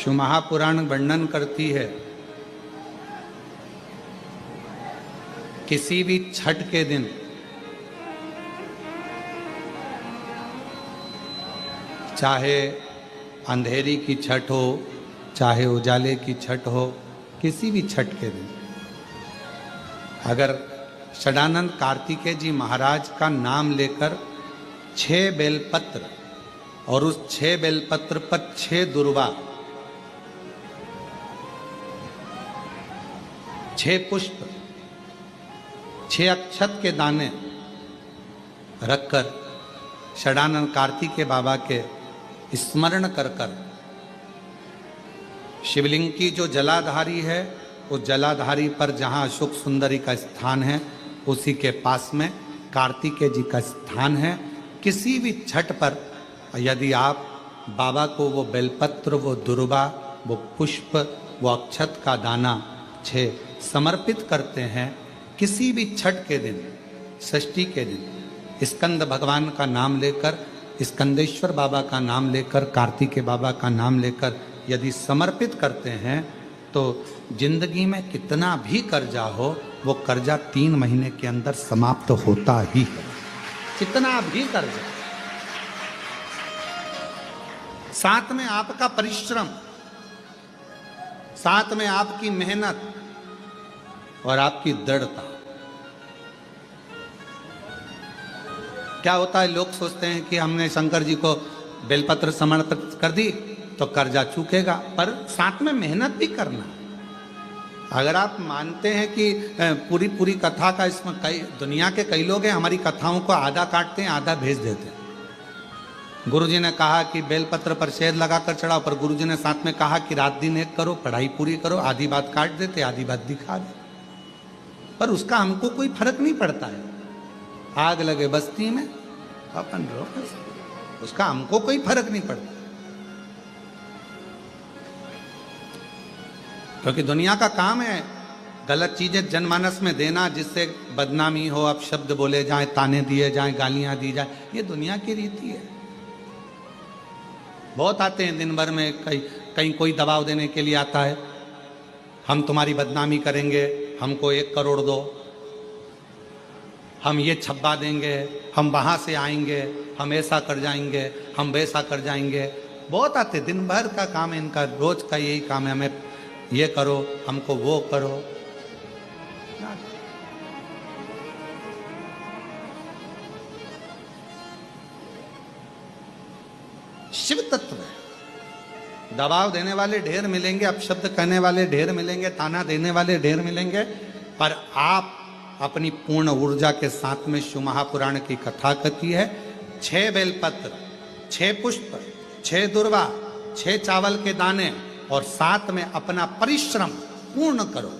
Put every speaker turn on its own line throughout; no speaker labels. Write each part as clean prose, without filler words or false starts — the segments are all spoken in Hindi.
शिव महापुराण वर्णन करती है, किसी भी छठ के दिन चाहे अंधेरी की छठ हो, चाहे उजाले की छठ हो, किसी भी छठ के दिन अगर षडानंद कार्तिकेय जी महाराज का नाम लेकर 6 बेलपत्र और उस 6 बेलपत्र पर 6 दुर्वा, 6 पुष्प, 6 अक्षत के दाने रखकर षडानंद कार्तिकेय बाबा के स्मरण कर कर शिवलिंग की जो जलाधारी है, उस जलाधारी पर जहाँ अशोक सुंदरी का स्थान है, उसी के पास में कार्तिकेय जी का स्थान है। किसी भी छठ पर यदि आप बाबा को वो बेलपत्र, वो दुर्वा, वो पुष्प, वो अक्षत का दाना 6 समर्पित करते हैं, किसी भी छठ के दिन, षष्ठी के दिन स्कंद भगवान का नाम लेकर, स्कंदेश्वर बाबा का नाम लेकर, कार्तिकेय बाबा का नाम लेकर यदि समर्पित करते हैं तो जिंदगी में कितना भी कर्जा हो, वो कर्जा 3 महीने के अंदर समाप्त होता ही है। कितना भी कर्जा, साथ में आपका परिश्रम, साथ में आपकी मेहनत और आपकी दृढ़ता। क्या होता है, लोग सोचते हैं कि हमने शंकर जी को बेलपत्र समर्पित कर दी तो कर्जा चूकेगा, पर साथ में मेहनत भी करना। अगर आप मानते हैं कि पूरी कथा का इसमें कई दुनिया के कई लोग हैं, हमारी कथाओं को आधा काटते हैं, आधा भेज देते हैं। गुरुजी ने कहा कि बेलपत्र पर शहद लगाकर चढ़ाओ, पर गुरुजी ने साथ में कहा कि रात दिन एक करो, पढ़ाई पूरी करो, आधी बात काट देते, आधी बात दिखा दे, पर उसका हमको कोई फर्क नहीं पड़ता है। आग लगे बस्ती में अपन रहो, उसका हमको कोई फर्क नहीं पड़ता, क्योंकि दुनिया का काम है गलत चीजें जनमानस में देना, जिससे बदनामी हो, अपशब्द बोले जाए, ताने दिए जाए, गालियां दी जाए। ये दुनिया की रीति है। बहुत आते हैं दिन भर में, कहीं कोई दबाव देने के लिए आता है, हम तुम्हारी बदनामी करेंगे, हमको 1 करोड़ दो, हम ये छब्बा देंगे, हम वहां से आएंगे, हम ऐसा कर जाएंगे, हम वैसा कर जाएंगे। बहुत आते, दिन भर का काम है इनका, रोज का यही काम है, हमें ये करो, हमको वो करो। शिव तत्व है। दबाव देने वाले ढेर मिलेंगे, अपशब्द कहने वाले ढेर मिलेंगे, ताना देने वाले ढेर मिलेंगे, पर आप अपनी पूर्ण ऊर्जा के साथ में शिव महापुराण की कथा कहती है, 6 बेलपत्र, 6 पुष्प, 6 दुर्वा, 6 चावल के दाने और साथ में अपना परिश्रम पूर्ण करो।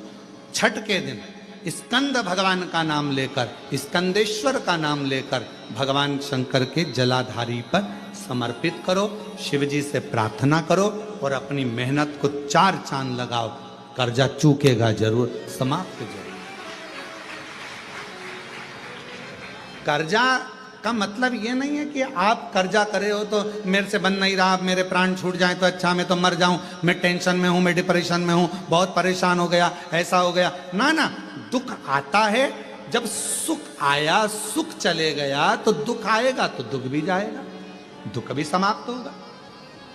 छठ के दिन स्कंद भगवान का नाम लेकर, स्कंदेश्वर का नाम लेकर भगवान शंकर के जलाधारी पर समर्पित करो, शिव जी से प्रार्थना करो और अपनी मेहनत को 4 चांद लगाओ। कर्जा चूकेगा जरूर, समाप्त जरूर। कर्जा का मतलब ये नहीं है कि आप कर्जा करे हो तो मेरे से बन नहीं रहा, मेरे प्राण छूट जाए तो अच्छा, मैं तो मर जाऊं, मैं टेंशन में हूं, मैं डिप्रेशन में हूं, बहुत परेशान हो गया, ऐसा हो गया। ना ना, दुख आता है, जब सुख आया, सुख चले गया तो दुख आएगा, तो दुख भी जाएगा, दुख भी समाप्त होगा,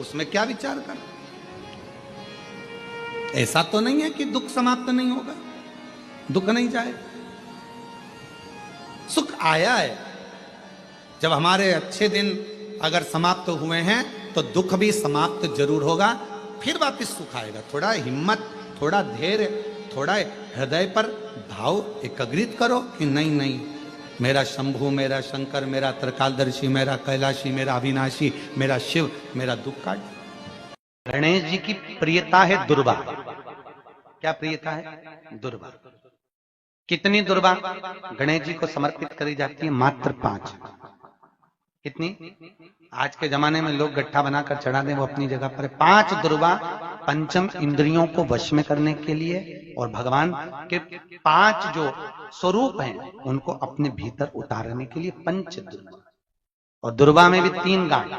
उसमें क्या विचार कर। ऐसा तो नहीं है कि दुख समाप्त नहीं होगा, दुख नहीं जाएगा, सुख आया है। जब हमारे अच्छे दिन अगर समाप्त हुए हैं तो दुख भी समाप्त जरूर होगा, फिर वापस सुख आएगा। थोड़ा हिम्मत, थोड़ा धैर्य, थोड़ा हृदय पर भाव एकाग्रित करो कि नहीं नहीं, मेरा शंभु, मेरा शंकर, मेरा त्रिकालदर्शी, मेरा कैलाशी, मेरा अविनाशी, मेरा शिव मेरा दुख काट। गणेश जी की प्रियता है दुर्वा। क्या प्रियता है? दुर्वा। कितनी दुर्वा गणेश जी को समर्पित करी जाती है? मात्र 5। कितनी? आज के जमाने में लोग गट्ठा बनाकर चढ़ा दें, वो अपनी जगह पर 5 दुर्वा पंचम इंद्रियों को वश में करने के लिए और भगवान के 5 जो स्वरूप हैं उनको अपने भीतर उतारने के लिए 5 दुर्वा। और दुर्वा में भी 3 गांठ।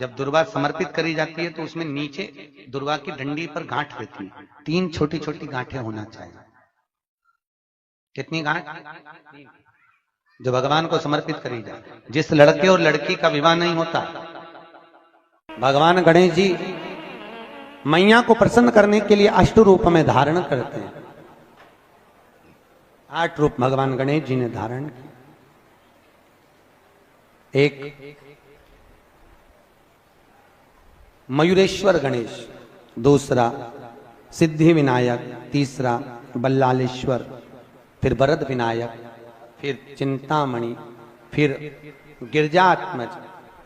जब दुर्वा समर्पित करी जाती है तो उसमें नीचे दुर्वा की डंडी पर गांठ रहती है, 3 छोटी छोटी गांठें होना चाहिए। कितनी गांठ? जो भगवान को समर्पित करी जाए। जिस लड़के और लड़की का विवाह नहीं होता, भगवान गणेश जी मैया को प्रसन्न करने के लिए 8 रूप में धारण करते हैं। 8 रूप भगवान गणेश जी ने धारण किए। एक मयूरेश्वर गणेश, दूसरा सिद्धि विनायक, तीसरा बल्लालेश्वर, फिर वरद विनायक, फिर चिंतामणि, फिर गिरजात्मज,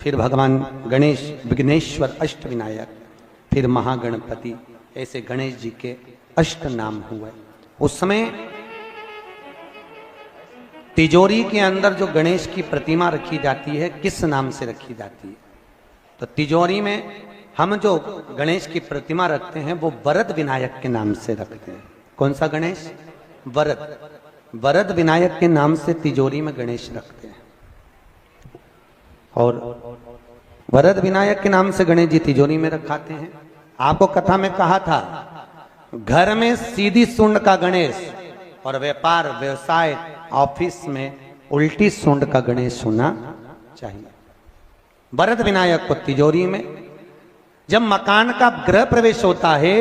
फिर भगवान गणेश विघ्नेश्वर अष्ट विनायक, फिर महागणपति। ऐसे गणेश जी के 8 नाम हुए। उस समय तिजोरी के अंदर जो गणेश की प्रतिमा रखी जाती है, किस नाम से रखी जाती है? तो तिजोरी में हम जो गणेश की प्रतिमा रखते हैं वो वरद विनायक के नाम से रखते हैं। कौन सा गणेश? वरद। वरद विनायक के नाम से तिजोरी में गणेश रखते हैं। और वरद विनायक के नाम से गणेश जी तिजोरी में रखाते हैं। आपको कथा में कहा था, घर में सीधी सूंड का गणेश और व्यापार व्यवसाय ऑफिस में उल्टी सूंड का गणेश होना चाहिए। वरद विनायक को तिजोरी में। जब मकान का गृह प्रवेश होता है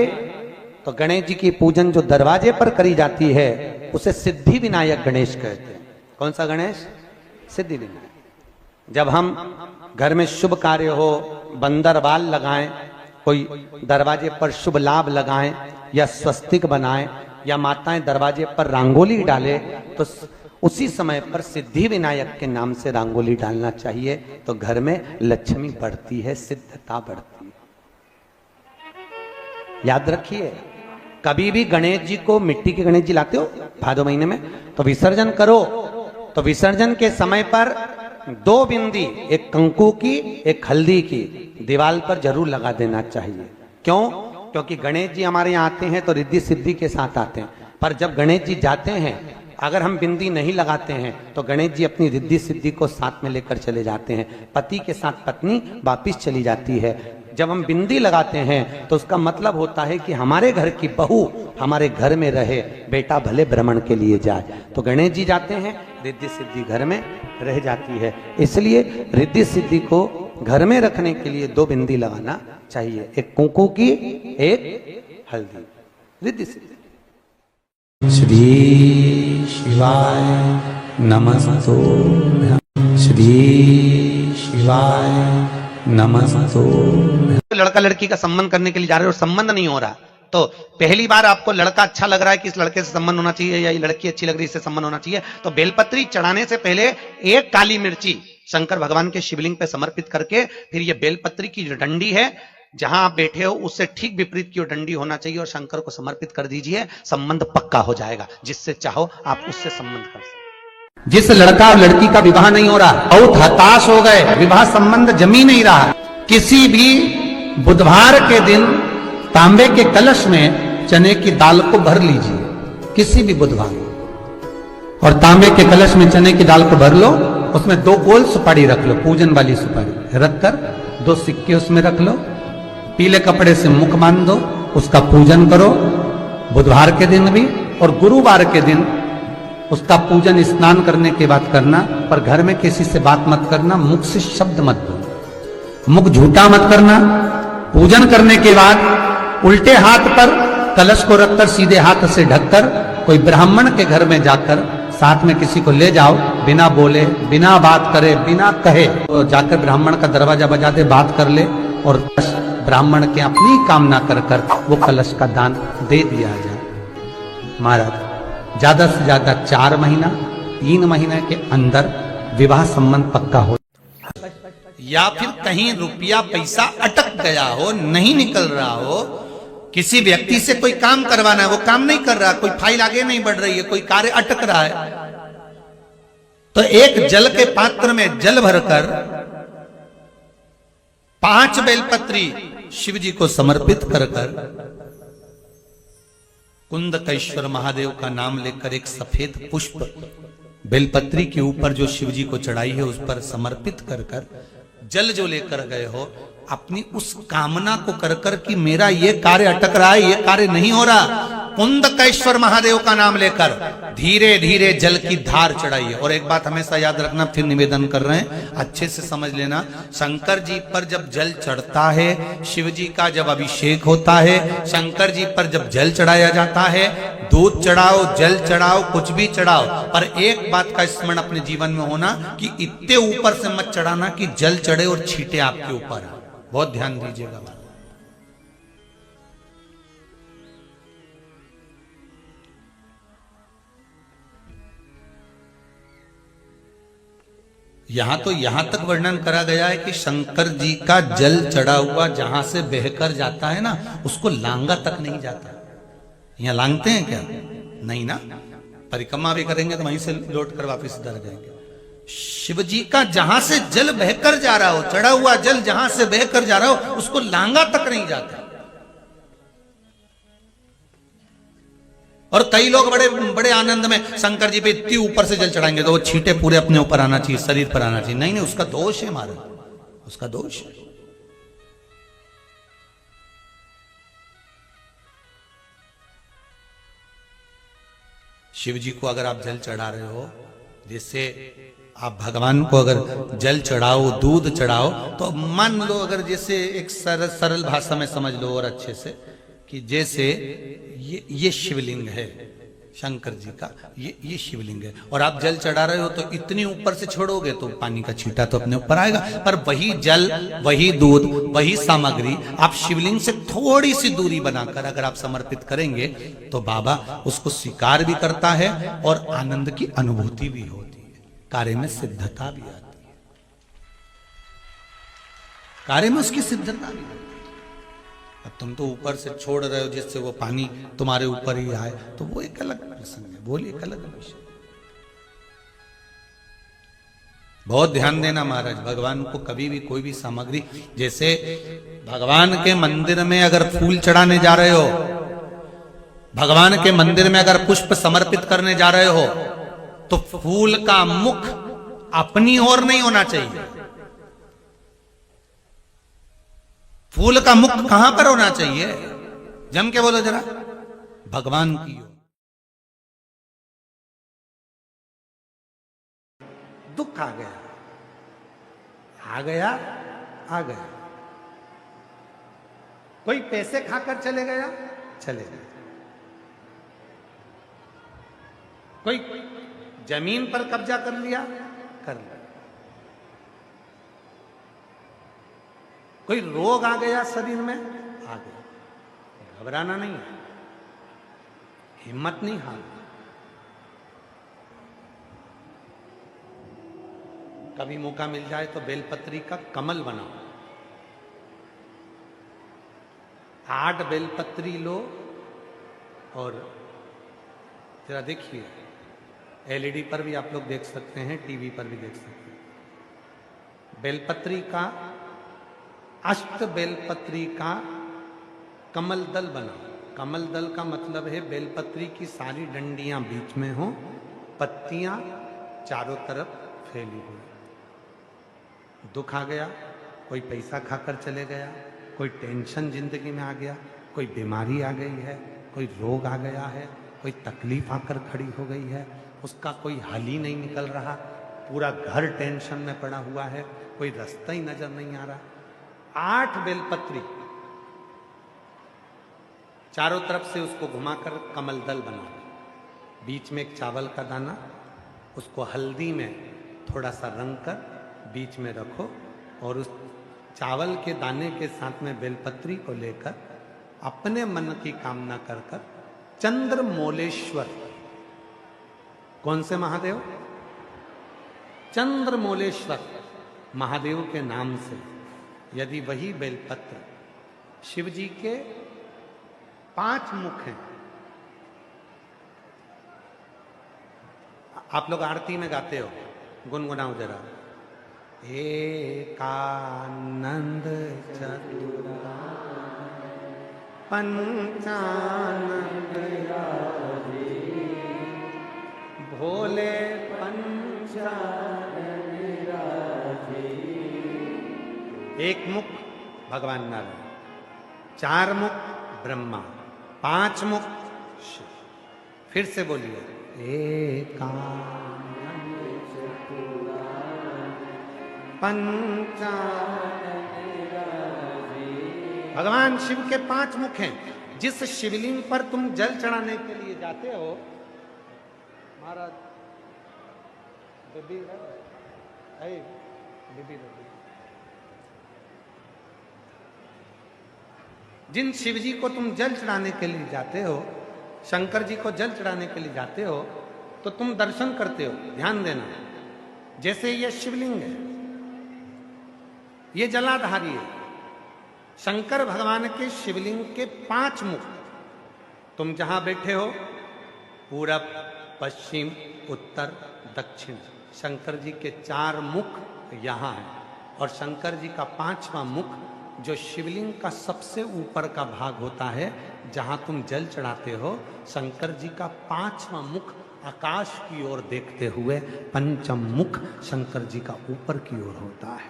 तो गणेश जी की पूजन जो दरवाजे पर करी जाती है उसे सिद्धि विनायक गणेश कहते हैं। कौन सा गणेश? सिद्धि विनायक। जब हम घर में शुभ कार्य हो, बंदर बाल लगाएं, कोई दरवाजे पर शुभ लाभ लगाएं या स्वस्तिक बनाएं या माताएं दरवाजे पर रंगोली डाले, तो उसी समय पर सिद्धि विनायक के नाम से रंगोली डालना चाहिए। तो घर में लक्ष्मी बढ़ती है, सिद्धता बढ़ती है। याद रखिए, कभी भी गणेश जी को, मिट्टी के गणेश जी लाते हो भादो महीने में, तो विसर्जन करो तो विसर्जन के समय पर 2 बिंदी, एक कंकु की एक हल्दी की, दीवार पर जरूर लगा देना चाहिए। क्यों? क्योंकि गणेश जी हमारे यहाँ आते हैं तो रिद्धि सिद्धि के साथ आते हैं। पर जब गणेश जी जाते हैं, अगर हम बिंदी नहीं लगाते हैं तो गणेश जी अपनी रिद्धि सिद्धि को साथ में लेकर चले जाते हैं। पति के साथ पत्नी वापिस चली जाती है। जब हम बिंदी लगाते हैं तो उसका मतलब होता है कि हमारे घर की बहू हमारे घर में रहे, बेटा भले भ्रमण के लिए जाए। तो गणेश जी जाते हैं, रिद्धि सिद्धि घर में रह जाती है। इसलिए रिद्धि सिद्धि को घर में रखने के लिए 2 बिंदी लगाना चाहिए, एक कुंकू की, एक हल्दी, रिद्धि सिद्धि। श्री शिवाय नमस्तुभ्यं, श्री शिवाय नमस्तुभ्यं। लड़का लड़की का संबंध करने के लिए जा रहे हो और संबंध नहीं हो रहा, तो पहली बार आपको लड़का अच्छा लग रहा है कि इस लड़के से संबंध होना चाहिए या ये लड़की अच्छी लग रही है इससे संबंध होना चाहिए, तो बेलपत्री चढ़ाने से पहले 1 काली मिर्ची शंकर भगवान के शिवलिंग पे समर्पित करके, फिर ये बेलपत्री की जो डंडी है जहां आप बैठे हो उससे ठीक विपरीत की डंडी होना चाहिए और शंकर को समर्पित कर दीजिए। संबंध पक्का हो जाएगा। जिससे चाहो आप उससे संबंध कर सकते। जिस लड़का और लड़की का विवाह नहीं हो रहा, बहुत हताश हो गए, विवाह संबंध जमी नहीं रहा, किसी भी बुधवार के दिन तांबे के कलश में चने की दाल को भर लीजिए, किसी भी बुधवार, और तांबे के कलश में चने की दाल को भर लो। उसमें 2 गोल सुपारी रख लो, पूजन वाली सुपारी रखकर 2 सिक्के उसमें रख लो, पीले कपड़े से मुख बांध दो, उसका पूजन करो बुधवार के दिन भी, और गुरुवार के दिन उसका पूजन स्नान करने के बाद करना। पर घर में किसी से बात मत करना, मुख से शब्द मत बोलो, मुख झूठा मत करना। पूजन करने के बाद उल्टे हाथ पर कलश को रखकर सीधे हाथ से ढककर कोई ब्राह्मण के घर में जाकर साथ में किसी को ले जाओ, बिना बोले, बिना बात करे, बिना कहे, तो जाकर ब्राह्मण का दरवाजा बजा दे, बात कर ले, और ब्राह्मण के अपनी कामना कर कर वो कलश का दान दे दिया जाए। महाराज, ज्यादा से ज्यादा 4 महीना 3 महीने के अंदर विवाह संबंध पक्का हो, या फिर कहीं रुपया पैसा अटक गया हो, नहीं निकल रहा हो, किसी व्यक्ति से कोई काम करवाना है, वो काम नहीं कर रहा, कोई फाइल आगे नहीं बढ़ रही है, कोई कार्य अटक रहा है, तो एक जल के पात्र में जल भरकर 5 बेलपत्री शिव जी को समर्पित कर कुंदकेश्वर महादेव का नाम लेकर एक सफेद पुष्प बेलपत्री के ऊपर जो शिव जी को चढ़ाई है उस पर समर्पित कर कर जल जो लेकर गए हो, अपनी उस कामना को कर कर कि मेरा ये कार्य अटक रहा है, ये कार्य नहीं हो रहा, कुंदकेश्वर महादेव का नाम लेकर धीरे धीरे जल की धार चढ़ाइए। और एक बात हमेशा याद रखना, फिर निवेदन कर रहे हैं, अच्छे से समझ लेना, शंकर जी पर जब जल चढ़ता है, शिव जी का जब अभिषेक होता है, शंकर जी पर जब जल चढ़ाया जाता है, दूध चढ़ाओ, जल चढ़ाओ, कुछ भी चढ़ाओ, पर एक बात का स्मरण अपने जीवन में होना कि इतने ऊपर से मत चढ़ाना कि जल चढ़े और छींटे आपके ऊपर। बहुत ध्यान दीजिएगा। यहां तक वर्णन करा गया है कि शंकर जी का जल चढ़ा हुआ जहां से बहकर जाता है ना, उसको लांगा तक नहीं जाता। यहां लांगते हैं क्या? नहीं ना, परिक्रमा भी करेंगे तो वहीं से लौट कर वापस इधर जाएंगे। शिव जी का जहां से जल बहकर जा रहा हो, चढ़ा हुआ जल जहां से बहकर जा रहा हो, उसको लांगा तक नहीं जाता। और कई लोग बड़े बड़े आनंद में शंकर जी पे इतनी ऊपर से जल चढ़ाएंगे तो वो छींटे पूरे अपने ऊपर आना चाहिए, शरीर पर आना चाहिए। नहीं नहीं, उसका दोष है महाराज, उसका दोष है। शिव जी को अगर आप जल चढ़ा रहे हो, जैसे आप भगवान को अगर जल चढ़ाओ, दूध चढ़ाओ, तो मान लो अगर जैसे एक सरल भाषा में समझ लो और अच्छे से, कि जैसे ये शिवलिंग है शंकर जी का, ये शिवलिंग है, और आप जल चढ़ा रहे हो तो इतनी ऊपर से छोड़ोगे तो पानी का छींटा तो अपने ऊपर आएगा, पर वही जल, वही दूध, वही सामग्री आप शिवलिंग से थोड़ी सी दूरी बनाकर अगर आप समर्पित करेंगे तो बाबा उसको स्वीकार भी करता है और आनंद की अनुभूति भी होती है, कार्य में सिद्धता भी आती है, कार्य में उसकी सिद्धता भी। अब तुम तो ऊपर से छोड़ रहे हो जिससे वो पानी तुम्हारे ऊपर ही आए, तो वो एक अलग प्रसंग है, वो एक अलग विषय। बहुत ध्यान देना महाराज, भगवान को कभी भी कोई भी सामग्री, जैसे भगवान के मंदिर में अगर फूल चढ़ाने जा रहे हो, भगवान के मंदिर में अगर पुष्प समर्पित करने जा रहे हो, तो फूल का मुख अपनी ओर नहीं होना चाहिए। फूल का मुख कहां पर होना चाहिए? जम के बोलो जरा, भगवान की ओर। दुख आ गया, आ गया, आ गया। कोई पैसे खाकर चले गया, चले गए। कोई जमीन पर कब्जा कर लिया, कर लिया। कोई रोग आ गया शरीर में, आ गया। घबराना नहीं है, हिम्मत नहीं हारना। कभी मौका मिल जाए तो बेलपत्री का कमल बनाओ, 8 बेलपत्री लो और जरा देखिए, एलईडी पर भी आप लोग देख सकते हैं, टीवी पर भी देख सकते हैं। बेलपत्री का, अष्ट बेलपत्री का कमल दल बनाओ। कमल दल का मतलब है बेलपत्री की सारी डंडियां बीच में हो, पत्तियां चारों तरफ फैली हुई। दुख आ गया, कोई पैसा खाकर चले गया, कोई टेंशन जिंदगी में आ गया, कोई बीमारी आ गई है, कोई रोग आ गया है, कोई तकलीफ आकर खड़ी हो गई है, उसका कोई हल ही नहीं निकल रहा, पूरा घर टेंशन में पड़ा हुआ है, कोई रास्ता ही नजर नहीं आ रहा। 8 बेलपत्री चारों तरफ से उसको घुमाकर कमल दल बना, बीच में एक चावल का दाना, उसको हल्दी में थोड़ा सा रंग कर बीच में रखो, और उस चावल के दाने के साथ में बेलपत्री को लेकर अपने मन की कामना कर कर चंद्रमौलेश्वर, कौन से महादेव? चंद्रमौलेश्वर महादेव के नाम से यदि वही बेलपत्र, शिव जी के 5 मुख हैं। आप लोग आरती में गाते हो, गुनगुनाओ जरा। एकानंद चतुरा पंचानंद भोले पंचानन एक मुख भगवान नारायण, 4 मुख ब्रह्मा, 5 मुख शिव। फिर से बोलिए एकानन पंचानन। भगवान शिव के 5 मुख हैं। जिस शिवलिंग पर तुम जल चढ़ाने के लिए जाते हो, महाराज जिन शिव जी को तुम जल चढ़ाने के लिए जाते हो, शंकर जी को जल चढ़ाने के लिए जाते हो, तो तुम दर्शन करते हो। ध्यान देना, जैसे ये शिवलिंग है, ये जलाधारी है। शंकर भगवान के शिवलिंग के 5 मुख, तुम जहां बैठे हो, पूरब, पश्चिम, उत्तर, दक्षिण, शंकर जी के 4 मुख यहां है। और शंकर जी का 5वां मुख, जो शिवलिंग का सबसे ऊपर का भाग होता है, जहां तुम जल चढ़ाते हो, शंकर जी का 5वां मुख आकाश की ओर देखते हुए पंचम मुख शंकर जी का ऊपर की ओर होता है,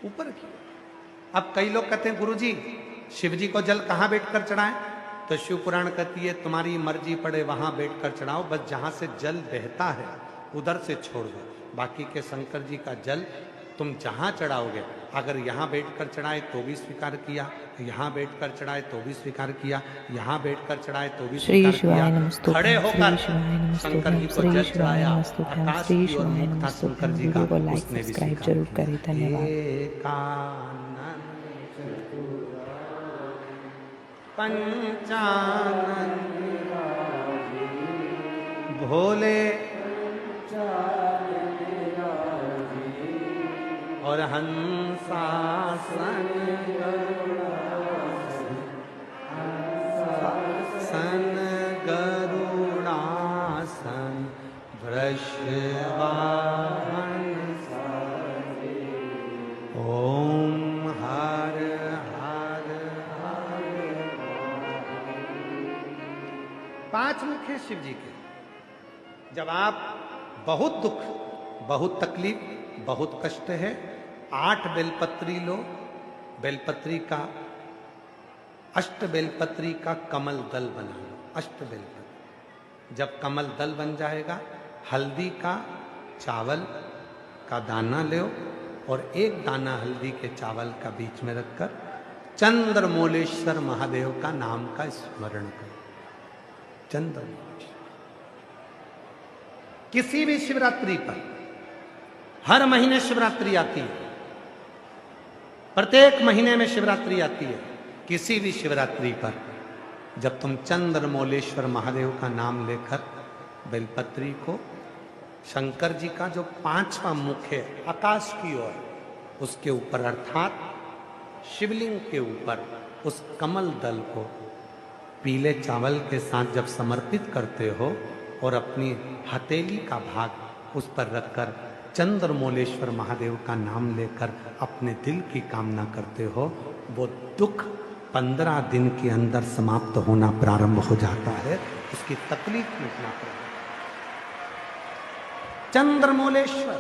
ऊपर की ओर। अब कई लोग कहते हैं गुरुजी शिव जी को जल कहां बैठकर चढ़ाएं? तो शिव पुराण कहती है तुम्हारी मर्जी पड़े वहां बैठकर चढ़ाओ, बस जहां से जल बहता है उधर से छोड़ दो। बाकी के शंकर जी का जल तुम जहां चढ़ाओगे, अगर यहां बैठकर चढ़ाए तो भी स्वीकार किया, यहां बैठकर चढ़ाए तो भी स्वीकार किया, यहां बैठकर चढ़ाए तो भी स्वीकार किया। खड़े होकर शंकर जी को जल चढ़ाया, आकाश की ओर मुख था शंकर जी का, उसने भी
जरूर करें। धन्यवाद।
पंचानन भोले और हंसासन गरुड़ासन वृषवाहन ओम हर हर हर। 5 मुख हैं शिव जी के। जब आप बहुत दुख, बहुत तकलीफ, बहुत कष्ट है, 8 बेलपत्री लो, बेलपत्री का, अष्ट बेलपत्री का कमल दल बना लो, अष्ट बेलपत्री। जब कमल दल बन जाएगा, हल्दी का चावल का दाना लो और 1 दाना हल्दी के चावल का बीच में रखकर चंद्रमौलेश्वर महादेव का नाम का स्मरण करो। चंद्रमौलेश्वर किसी भी शिवरात्रि पर, हर महीने शिवरात्रि आती है, प्रत्येक महीने में शिवरात्रि आती है। किसी भी शिवरात्रि पर जब तुम चंद्रमौलेश्वर महादेव का नाम लेकर बेलपत्री को, शंकर जी का जो 5वां मुख है आकाश की ओर, उसके ऊपर अर्थात शिवलिंग के ऊपर उस कमल दल को पीले चावल के साथ जब समर्पित करते हो और अपनी हथेली का भाग उस पर रखकर चंद्रमौलेश्वर महादेव का नाम लेकर अपने दिल की कामना करते हो, वो दुख 15 दिन के अंदर समाप्त होना प्रारंभ हो जाता है, उसकी तकलीफ मिटना प्रारंभ। चंद्रमौलेश्वर